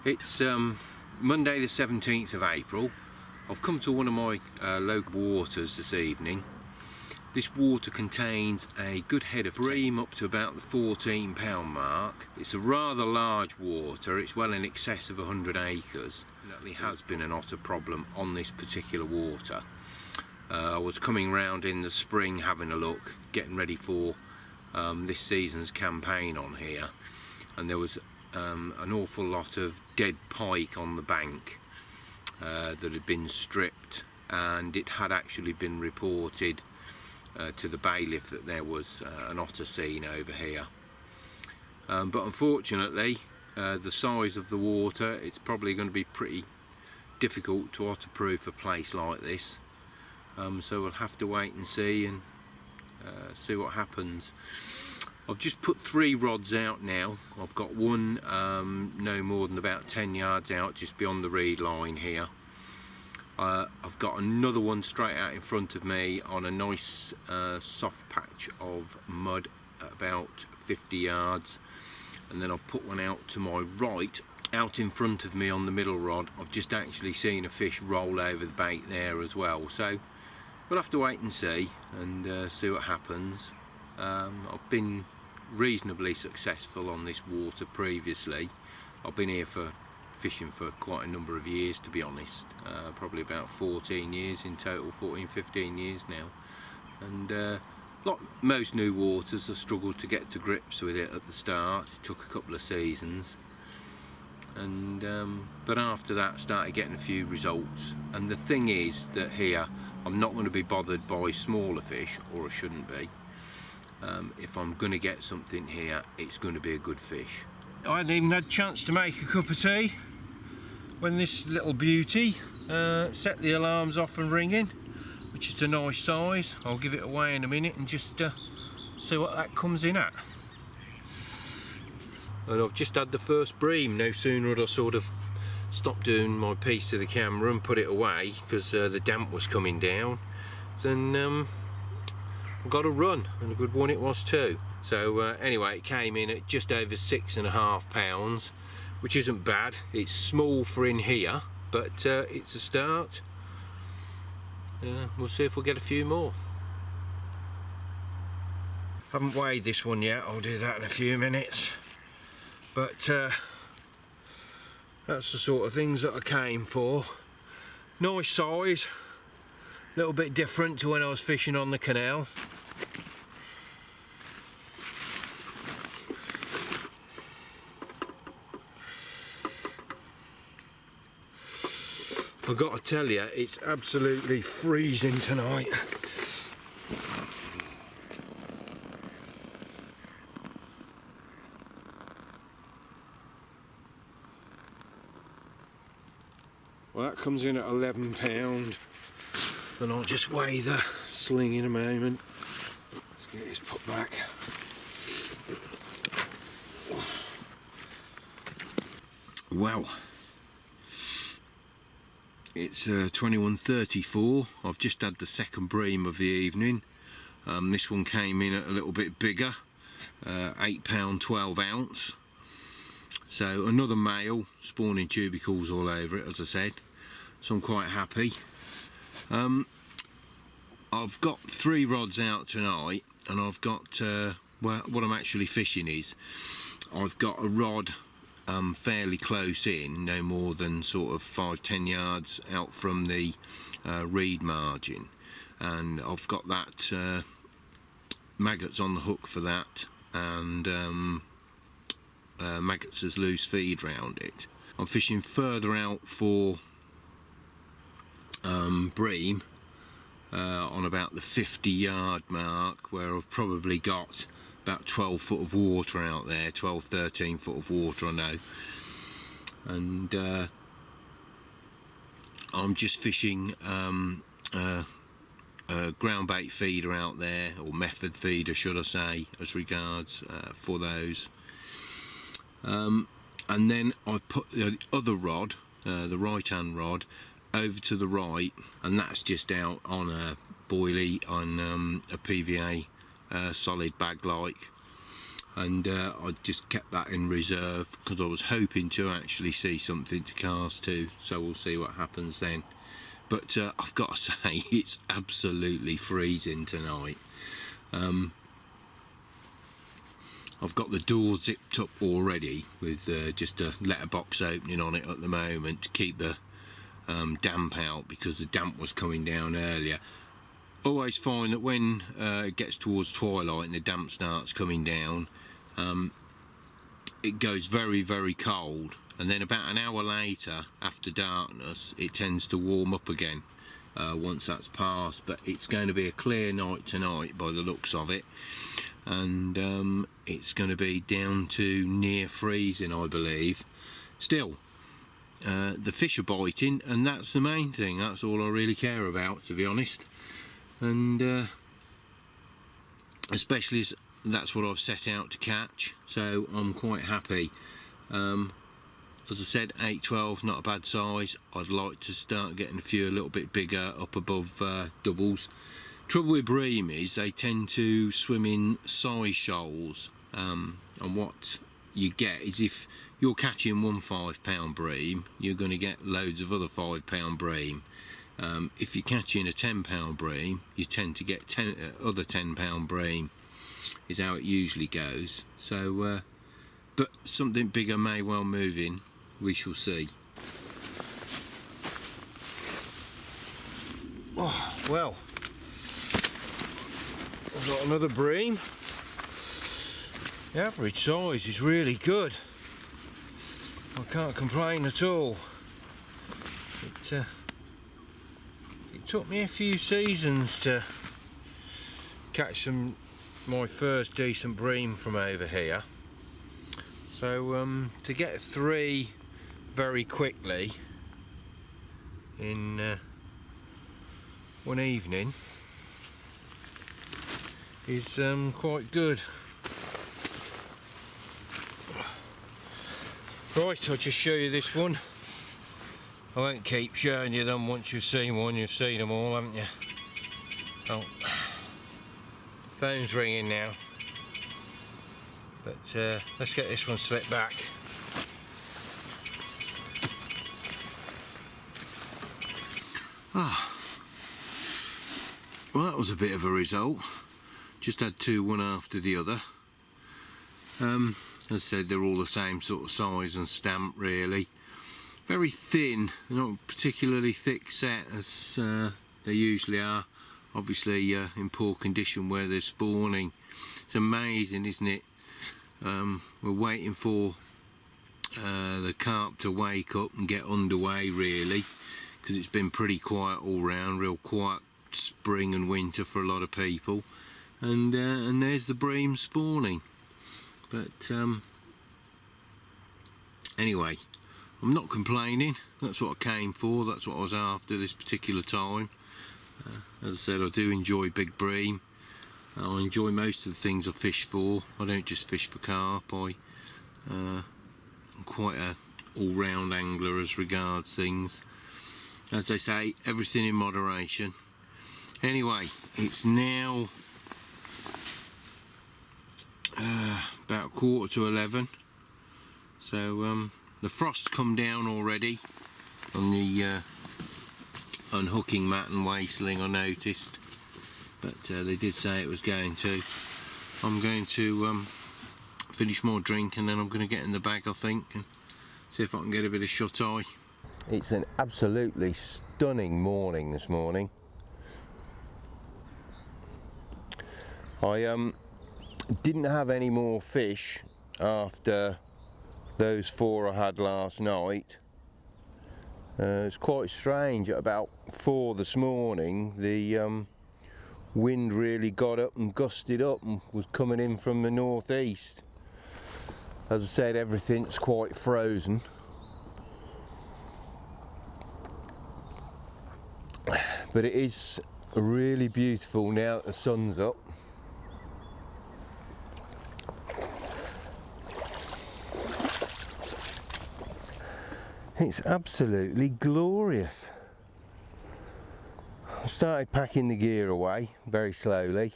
It's Monday the 17th of April. I've come to one of my local waters this evening. This water contains a good head of bream up to about the 14-pound mark. It's a rather large water. It's well in excess of 100 acres. There definitely has been an otter problem on this particular water. I was coming round in the spring having a look, getting ready for this season's campaign on here, and there was an awful lot of dead pike on the bank that had been stripped, and it had actually been reported to the bailiff that there was an otter seen over here. But unfortunately, the size of the water, it's probably going to be pretty difficult to otter-proof a place like this. So we'll have to wait and see what happens. I've just put 3 rods out now. I've got one no more than about 10 yards out, just beyond the reed line here. I've got another one straight out in front of me on a nice soft patch of mud at about 50 yards. And then I've put one out to my right, out in front of me on the middle rod. I've just actually seen a fish roll over the bait there as well. So we'll have to wait and see what happens. I've been reasonably successful on this water previously. I've been here fishing for quite a number of years, to be honest. Probably about 14 years in total, 15 years now. And like most new waters, I struggled to get to grips with it at the start. It took a couple of seasons. And but after that, started getting a few results. And the thing is that here, I'm not going to be bothered by smaller fish, or I shouldn't be. If I'm going to get something here, it's going to be a good fish. I hadn't even had a chance to make a cup of tea when this little beauty set the alarms off and ringing, which is a nice size. I'll give it away in a minute and just see what that comes in at. And I've just had the first bream. No sooner had I sort of stopped doing my piece to the camera and put it away because the damp was coming down, then I got a run, and a good one it was too. So anyway, it came in at just over 6.5 pounds, which isn't bad. It's small for in here, but it's a start. We'll see if we'll get a few more. Haven't weighed this one yet. I'll do that in a few minutes. But that's the sort of things that I came for. Nice size, a little bit different to when I was fishing on the canal. I've got to tell you, it's absolutely freezing tonight. Well, that comes in at £11, and I'll just weigh the sling in a moment. Let's get this put back. Wow. It's 21.34. I've just had the second bream of the evening. This one came in at a little bit bigger, £8 12 ounce. So another male, spawning tubercles all over it, as I said. So I'm quite happy. I've got 3 rods out tonight, and I've got well, what I'm actually fishing is I've got a rod fairly close in, no more than sort of 5-10 yards out from the reed margin, and I've got that maggots on the hook for that, and maggots as loose feed round it. I'm fishing further out for bream on about the 50-yard mark, where I've probably got about 12 foot of water out there, 12-13 foot of water I know, and I'm just fishing a ground bait feeder out there, or method feeder should I say, as regards for those, and then I put the other rod, the right hand rod, over to the right, and that's just out on a boilie on a PVA solid bag like, and I just kept that in reserve because I was hoping to actually see something to cast to, so we'll see what happens then. But I've got to say, it's absolutely freezing tonight. I've got the door zipped up already with just a letterbox opening on it at the moment to keep the damp out, because the damp was coming down earlier. Always find that when it gets towards twilight and the damp starts coming down, it goes very, very cold, and then about an hour later, after darkness, it tends to warm up again once that's passed. But it's going to be a clear night tonight by the looks of it, and it's going to be down to near freezing, I believe. Still, the fish are biting, and that's the main thing. That's all I really care about, to be honest. And especially as that's what I've set out to catch, so I'm quite happy. As I said, 8-12, not a bad size. I'd like to start getting a few a little bit bigger, up above doubles. Trouble with bream is they tend to swim in size shoals, and what you get is, if you're catching one 5-pound bream, you're going to get loads of other 5-pound bream. If you're catching a 10-pound bream, you tend to get other 10-pound bream, is how it usually goes. So but something bigger may well move in, we shall see. Oh, well, I've got another bream. The average size is really good. I can't complain at all. It took me a few seasons to catch my first decent bream from over here. So to get 3 very quickly in one evening is quite good. Right, I'll just show you this one. I won't keep showing you them. Once you've seen one, you've seen them all, haven't you? Oh, phone's ringing now. But let's get this one slipped back. Well, that was a bit of a result. Just had 2 one after the other. As I said, they're all the same sort of size and stamp, really. Very thin, not particularly thick set as they usually are. Obviously in poor condition where they're spawning. It's amazing, isn't it? We're waiting for the carp to wake up and get underway, really, because it's been pretty quiet all round, real quiet spring and winter for a lot of people. And there's the bream spawning. But anyway, I'm not complaining. That's what I came for. That's what I was after this particular time. As I said, I do enjoy big bream. I enjoy most of the things I fish for. I don't just fish for carp. I'm quite a all-round angler as regards things. As they say, everything in moderation. Anyway, it's now about 11:15. So the frost's come down already on the unhooking mat and wasteling, I noticed, but they did say it was going to. I'm going to finish my drink and then I'm going to get in the bag, I think, and see if I can get a bit of shut eye. It's an absolutely stunning morning this morning. I didn't have any more fish after those 4 I had last night. It's quite strange. At about 4 this morning, the wind really got up and gusted up and was coming in from the northeast. As I said, everything's quite frozen. But it is really beautiful now that the sun's up. It's absolutely glorious. I started packing the gear away very slowly.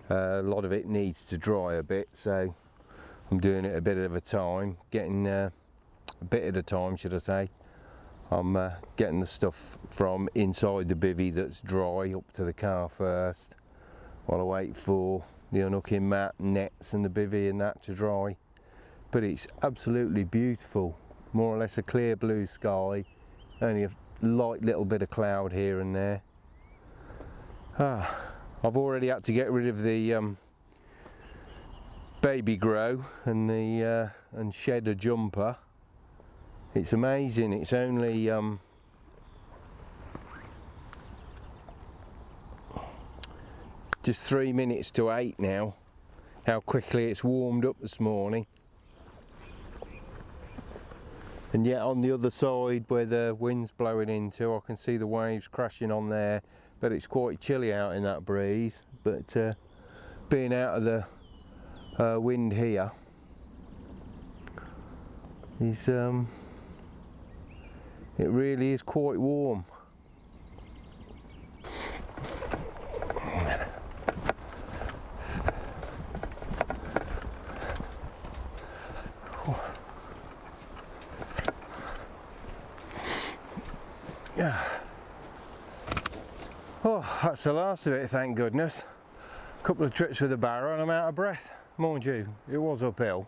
A lot of it needs to dry a bit, so I'm doing it a bit at a time, getting a bit at a time, should I say. I'm getting the stuff from inside the bivvy that's dry up to the car first, while I wait for the unhooking mat, nets and the bivvy and that to dry. But it's absolutely beautiful, more or less a clear blue sky, only a light little bit of cloud here and there. I've already had to get rid of the baby grow and shed a jumper. It's amazing, it's only just 3 minutes to 8 now, how quickly it's warmed up this morning. And yet on the other side where the wind's blowing into, I can see the waves crashing on there, but it's quite chilly out in that breeze. But being out of the wind here is it really is quite warm. Yeah. Oh, that's the last of it, thank goodness. A couple of trips with the barrow and I'm out of breath. Mind you, it was uphill.